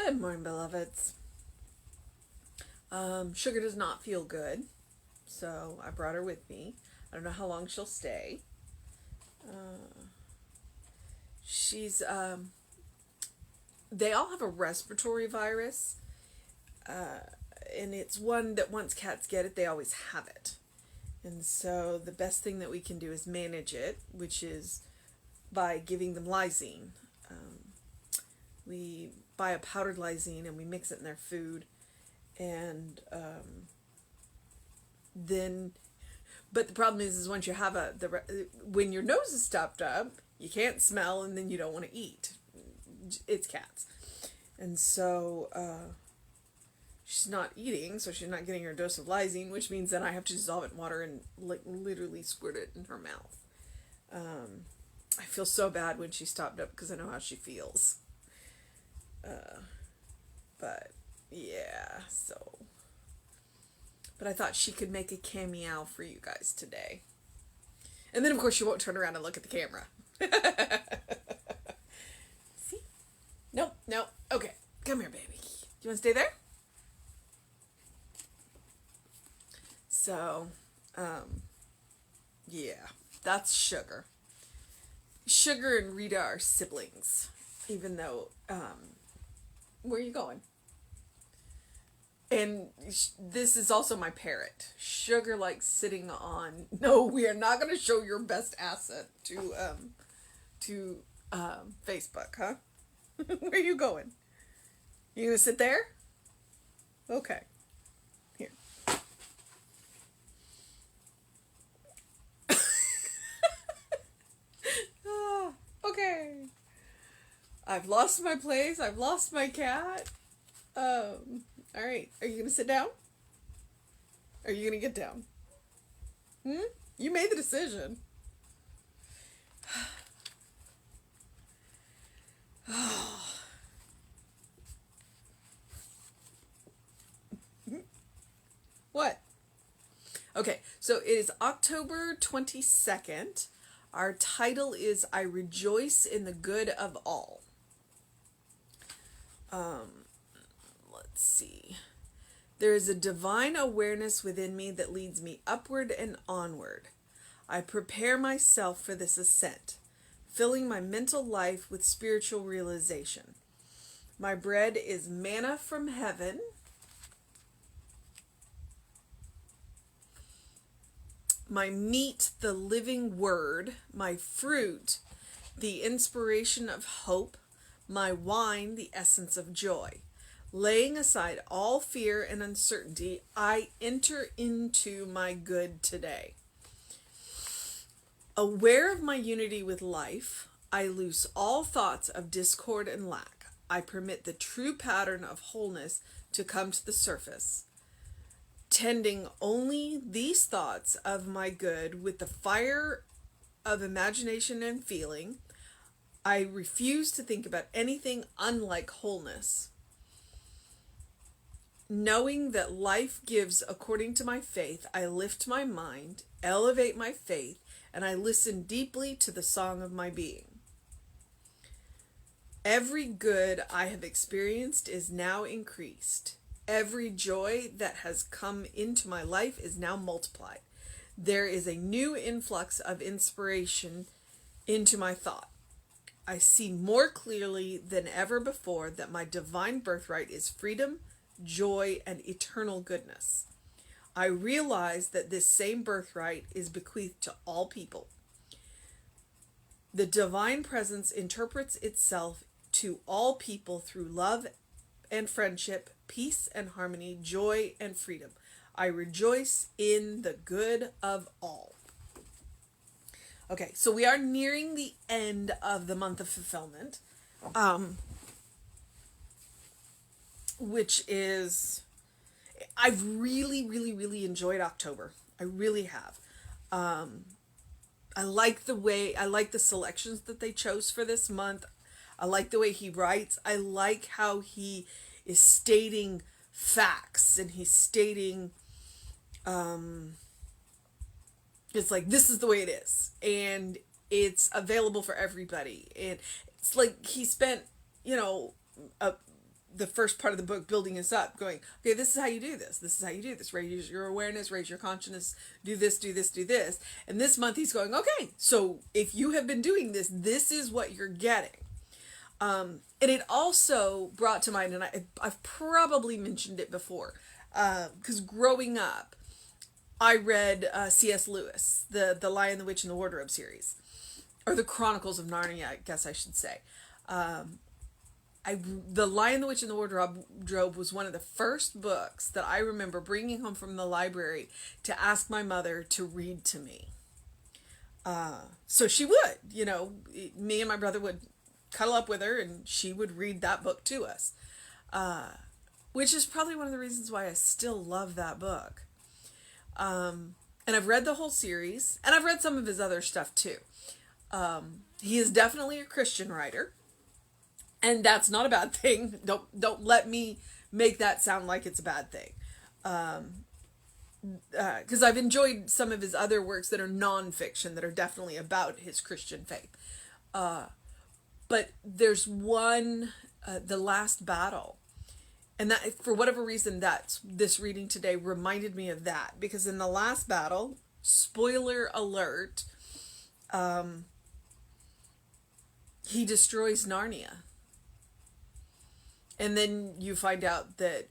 Good morning, beloveds. Sugar does not feel good, so I brought her with me. I don't know how long she'll stay. She's, they all have a respiratory virus, and it's one that once cats get it, they always have it. And so the best thing that we can do is manage it, which is by giving them lysine. We buy a powdered lysine and we mix it in their food, and then, but the problem is once you have when your nose is stopped up, you can't smell, and then you don't want to eat. It's cats, and so she's not eating, so she's not getting her dose of lysine, which means that I have to dissolve it in water and literally squirt it in her mouth. I feel so bad when she stopped up because I know how she feels. But yeah, so. But I thought she could make a cameo for you guys today. And then, of course, she won't turn around and look at the camera. See? Nope. Okay, come here, baby. You want to stay there? So, yeah, that's Sugar. Sugar and Rita are siblings, even though, where are you going? And this is also my parrot. Sugar likes sitting on. No, we are not going to show your best asset to Facebook, huh? Where are you going? You gonna sit there? Okay. Here. Okay. I've lost my place. I've lost my cat. All right. Are you gonna sit down? Are you gonna get down? You made the decision. What? Okay, so it is October 22nd. Our title is I Rejoice in the Good of All. Let's see. There is a divine awareness within me that leads me upward and onward. I prepare myself for this ascent, filling my mental life with spiritual realization. My bread is manna from heaven. My meat, the living word. My fruit, the inspiration of hope. My wine, the essence of joy. Laying aside all fear and uncertainty, I enter into my good today. Aware of my unity with life, I loose all thoughts of discord and lack. I permit the true pattern of wholeness to come to the surface. Tending only these thoughts of my good with the fire of imagination and feeling, I refuse to think about anything unlike wholeness. Knowing that life gives according to my faith, I lift my mind, elevate my faith, and I listen deeply to the song of my being. Every good I have experienced is now increased. Every joy that has come into my life is now multiplied. There is a new influx of inspiration into my thought. I see more clearly than ever before that my divine birthright is freedom, joy, and eternal goodness. I realize that this same birthright is bequeathed to all people. The divine presence interprets itself to all people through love and friendship, peace and harmony, joy and freedom. I rejoice in the good of all. Okay, so we are nearing the end of the month of fulfillment. Which is, I've really enjoyed October. I really have. I like the selections that they chose for this month. I like the way he writes. I like how he is stating facts, and he's stating, it's like, this is the way it is, and it's available for everybody. And it's like he spent, the first part of the book building us up, going, okay, this is how you do this. This is how you do this. Raise your awareness, raise your consciousness, do this, do this, do this. And this month he's going, okay, so if you have been doing this, this is what you're getting. And it also brought to mind, and I've probably mentioned it before, because growing up, I read C.S. Lewis, the Lion, the Witch, and the Wardrobe series, or the Chronicles of Narnia, I guess I should say. The Lion, the Witch, and the Wardrobe was one of the first books that I remember bringing home from the library to ask my mother to read to me. So she would, me and my brother would cuddle up with her and she would read that book to us. Which is probably one of the reasons why I still love that book. And I've read the whole series, and I've read some of his other stuff too. He is definitely a Christian writer. And that's not a bad thing. Don't let me make that sound like it's a bad thing. Because I've enjoyed some of his other works that are nonfiction, that are definitely about his Christian faith. But there's one, The Last Battle. And that, for whatever reason, this reading today reminded me of that. Because in The Last Battle, spoiler alert, he destroys Narnia. And then you find out that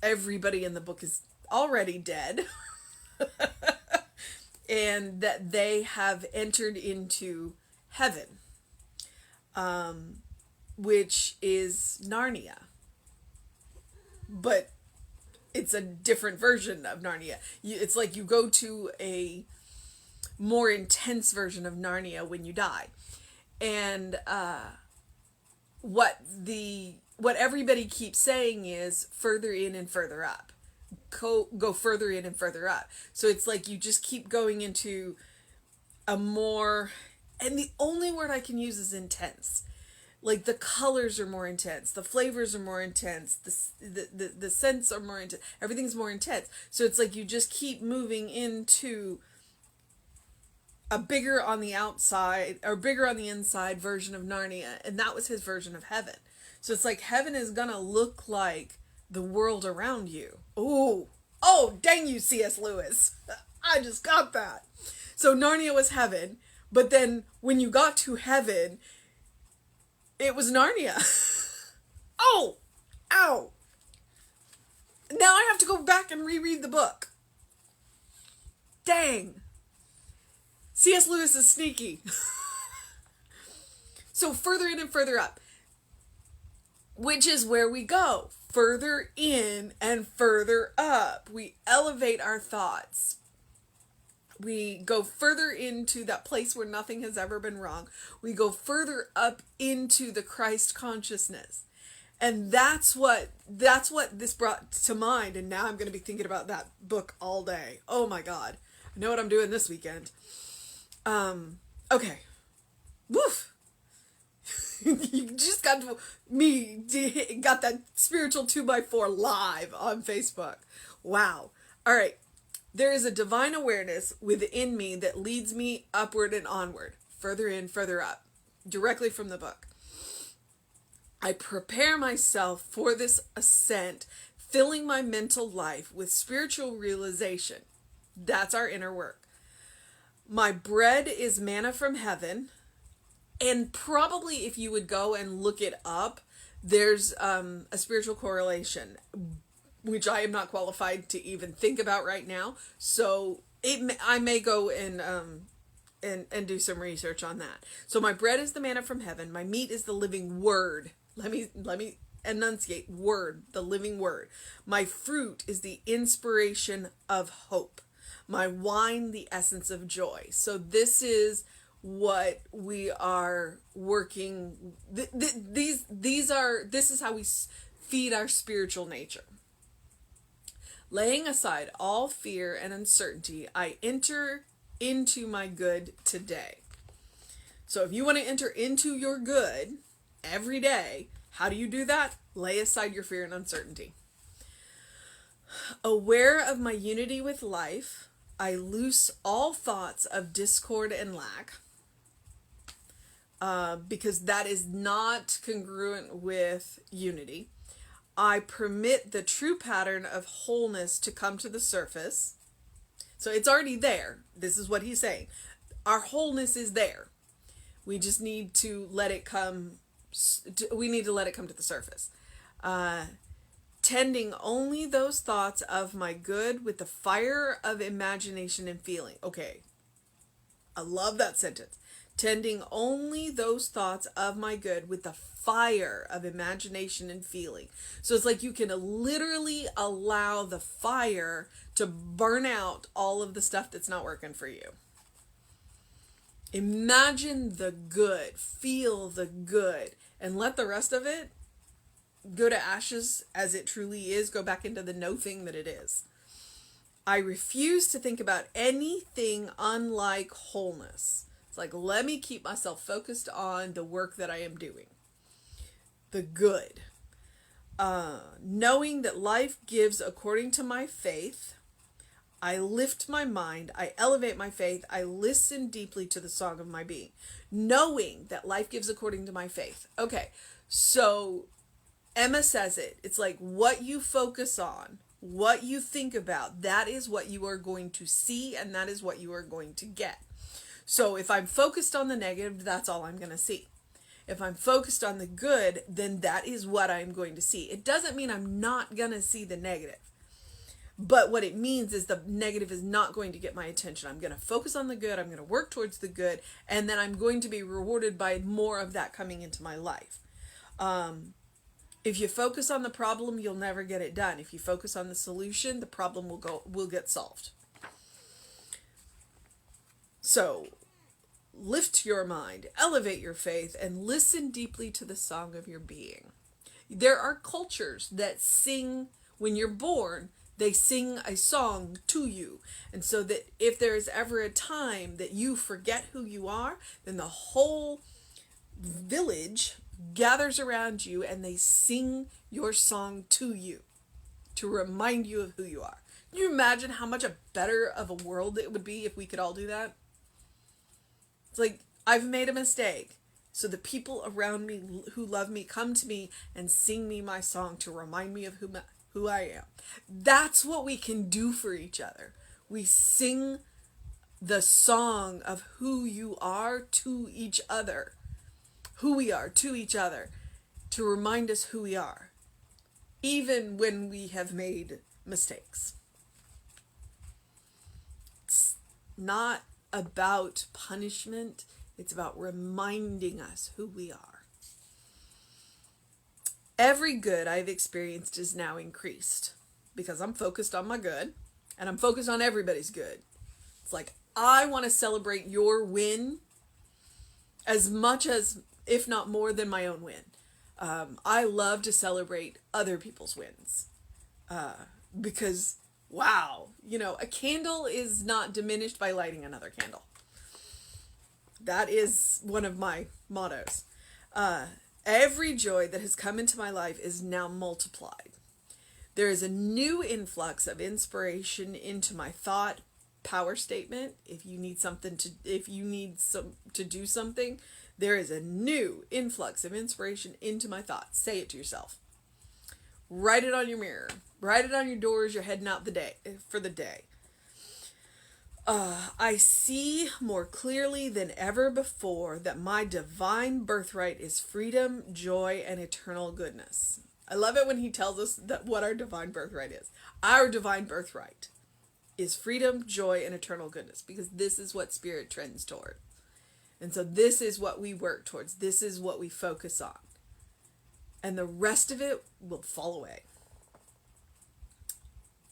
everybody in the book is already dead. And that they have entered into heaven. Which is Narnia. But it's a different version of Narnia. It's like you go to a more intense version of Narnia when you die. And, what everybody keeps saying is further in and further up. Go further in and further up. So it's like you just keep going into a more, and the only word I can use is intense. Like the colors are more intense, the flavors are more intense, the scents are more intense, everything's more intense. So it's like you just keep moving into a bigger on the outside or bigger on the inside version of Narnia, and that was his version of heaven. So it's like heaven is gonna look like the world around you. Oh, dang you, C.S. Lewis. I just got that. So Narnia was heaven, but then when you got to heaven, it was Narnia. Ow! Now I have to go back and reread the book. Dang. C.S. Lewis is sneaky. So further in and further up. Which is where we go. Further in and further up. We elevate our thoughts. We go further into that place where nothing has ever been wrong. We go further up into the Christ consciousness. And that's what this brought to mind. And now I'm going to be thinking about that book all day. Oh my God. I know what I'm doing this weekend. Okay. Woof. You just got that spiritual 2x4 live on Facebook. Wow. All right. There is a divine awareness within me that leads me upward and onward, further in, further up, directly from the book. I prepare myself for this ascent, filling my mental life with spiritual realization. That's our inner work. My bread is manna from heaven. And probably if you would go and look it up, there's a spiritual correlation, which I am not qualified to even think about right now. So I may go and do some research on that. So my bread is the manna from heaven. My meat is the living word. Let me enunciate word, the living word. My fruit is the inspiration of hope. My wine, the essence of joy. So this is what we are working. This is how we feed our spiritual nature. Laying aside all fear and uncertainty, I enter into my good today. So if you want to enter into your good every day, how do you do that? Lay aside your fear and uncertainty. Aware of my unity with life, I loose all thoughts of discord and lack. because that is not congruent with unity. I permit the true pattern of wholeness to come to the surface. So it's already there. This is what he's saying. Our wholeness is there. We just need to let it come. We need to let it come to the surface. Tending only those thoughts of my good with the fire of imagination and feeling. Okay. I love that sentence. Tending only those thoughts of my good with the fire of imagination and feeling. So it's like you can literally allow the fire to burn out all of the stuff that's not working for you. Imagine the good, feel the good, and let the rest of it go to ashes as it truly is, go back into the no thing that it is. I refuse to think about anything unlike wholeness. It's like, let me keep myself focused on the work that I am doing. The good. Knowing that life gives according to my faith, I lift my mind, I elevate my faith, I listen deeply to the song of my being. Knowing that life gives according to my faith. Okay, so Emma says it. It's like what you focus on, what you think about, that is what you are going to see, and that is what you are going to get. So if I'm focused on the negative, that's all I'm going to see. If I'm focused on the good, then that is what I'm going to see. It doesn't mean I'm not going to see the negative. But what it means is the negative is not going to get my attention. I'm going to focus on the good. I'm going to work towards the good. And then I'm going to be rewarded by more of that coming into my life. If you focus on the problem, you'll never get it done. If you focus on the solution, the problem will get solved. So, lift your mind, elevate your faith, and listen deeply to the song of your being. There are cultures that sing, when you're born, they sing a song to you. And so that if there is ever a time that you forget who you are, then the whole village gathers around you and they sing your song to you to remind you of who you are. Can you imagine how much better of a world it would be if we could all do that? It's like, I've made a mistake. So the people around me who love me come to me and sing me my song to remind me of who I am. That's what we can do for each other. We sing the song of who you are to each other. Who we are to each other. To remind us who we are. Even when we have made mistakes. It's not about punishment. It's about reminding us who we are. Every good I've experienced is now increased because I'm focused on my good and I'm focused on everybody's good. It's like, I want to celebrate your win as much as, if not more than my own win. I love to celebrate other people's wins because, wow, a candle is not diminished by lighting another candle. That is one of my mottos. Every joy that has come into my life is now multiplied. There is a new influx of inspiration into my thought power statement. If you need to do something, there is a new influx of inspiration into my thoughts. Say it to yourself. Write it on your mirror. Write it on your door as you're heading out for the day. I see more clearly than ever before that my divine birthright is freedom, joy, and eternal goodness. I love it when he tells us that what our divine birthright is. Our divine birthright is freedom, joy, and eternal goodness, because this is what spirit trends toward. And so this is what we work towards. This is what we focus on. And the rest of it will fall away.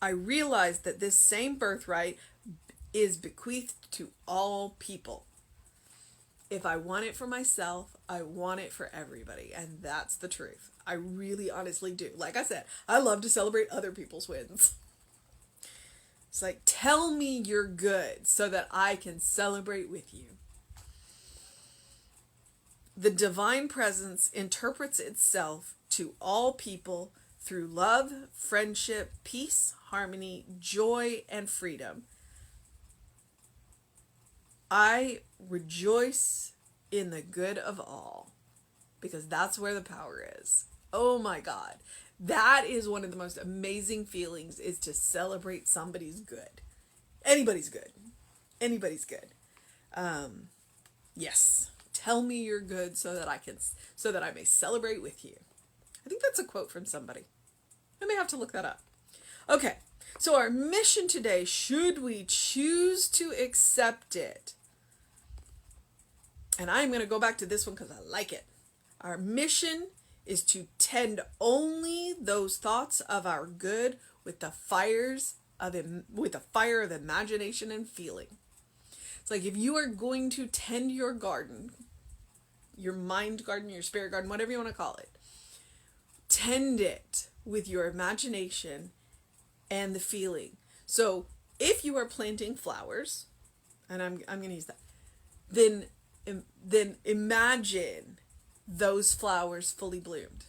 I realize that this same birthright is bequeathed to all people. If I want it for myself, I want it for everybody. And that's the truth. I really honestly do. Like I said, I love to celebrate other people's wins. It's like, tell me you're good so that I can celebrate with you. The divine presence interprets itself to all people through love, friendship, peace, harmony, joy, and freedom. I rejoice in the good of all, because that's where the power is. Oh my God. That is one of the most amazing feelings, is to celebrate somebody's good. Anybody's good. Anybody's good. Yes. Tell me you're good so that I may celebrate with you. I think that's a quote from somebody. I may have to look that up. Okay. So our mission today, should we choose to accept it? And I'm going to go back to this one because I like it. Our mission is to tend only those thoughts of our good with the fire of imagination and feeling. It's like, if you are going to tend your garden, your mind garden, your spirit garden, whatever you want to call it, tend it with your imagination and the feeling. So if you are planting flowers, and I'm going to use that, then imagine those flowers fully bloomed.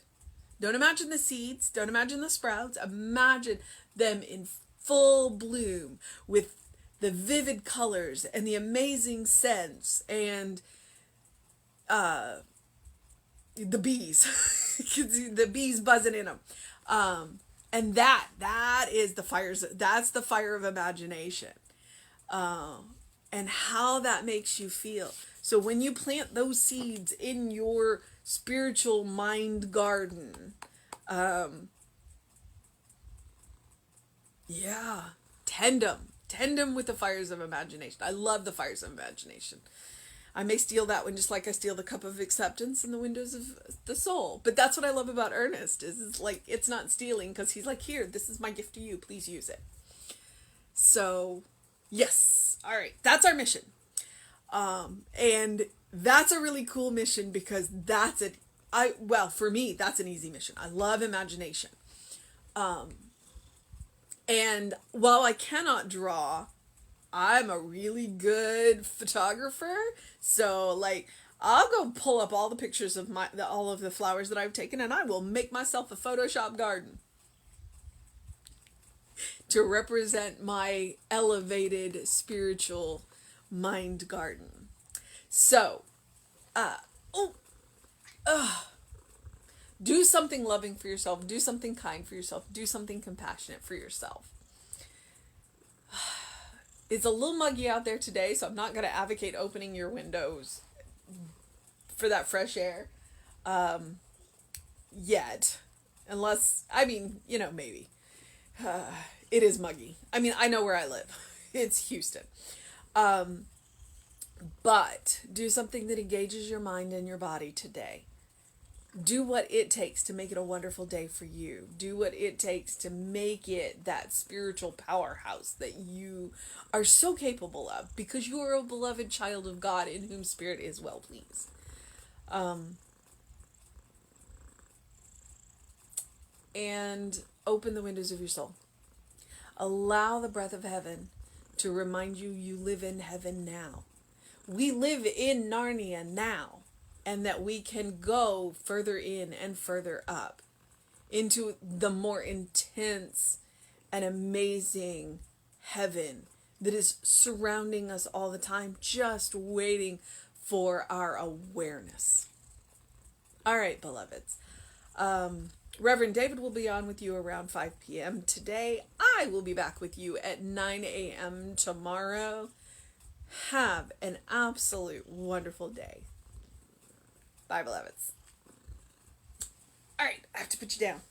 Don't imagine the seeds, don't imagine the sprouts, imagine them in full bloom with the vivid colors and the amazing scents and the bees, the bees buzzing in them. And that is that's the fire of imagination. And how that makes you feel. So when you plant those seeds in your spiritual mind garden, tend them with the fires of imagination. I love the fires of imagination. I may steal that one just like I steal the cup of acceptance and the windows of the soul. But that's what I love about Ernest, is it's like, it's not stealing, because he's like, here, this is my gift to you, please use it. So yes, all right, that's our mission. And that's a really cool mission, because for me, that's an easy mission. I love imagination. And while I cannot draw, I'm a really good photographer. So like, I'll go pull up all the pictures of all of the flowers that I've taken, and I will make myself a Photoshop garden to represent my elevated spiritual mind garden. So, do something loving for yourself. Do something kind for yourself. Do something compassionate for yourself. It's a little muggy out there today, so I'm not going to advocate opening your windows for that fresh air yet. Unless, maybe. It is muggy. I know where I live. It's Houston. But do something that engages your mind and your body today. Do what it takes to make it a wonderful day for you. Do what it takes to make it that spiritual powerhouse that you are so capable of, because you are a beloved child of God in whom spirit is well pleased. And open the windows of your soul. Allow the breath of heaven to remind you live in heaven now. We live in Narnia now. And that we can go further in and further up into the more intense and amazing heaven that is surrounding us all the time, just waiting for our awareness. All right, beloveds. Reverend David will be on with you around 5 p.m. today. I will be back with you at 9 a.m. tomorrow. Have an absolute wonderful day. Bye, beloveds. All right, I have to put you down.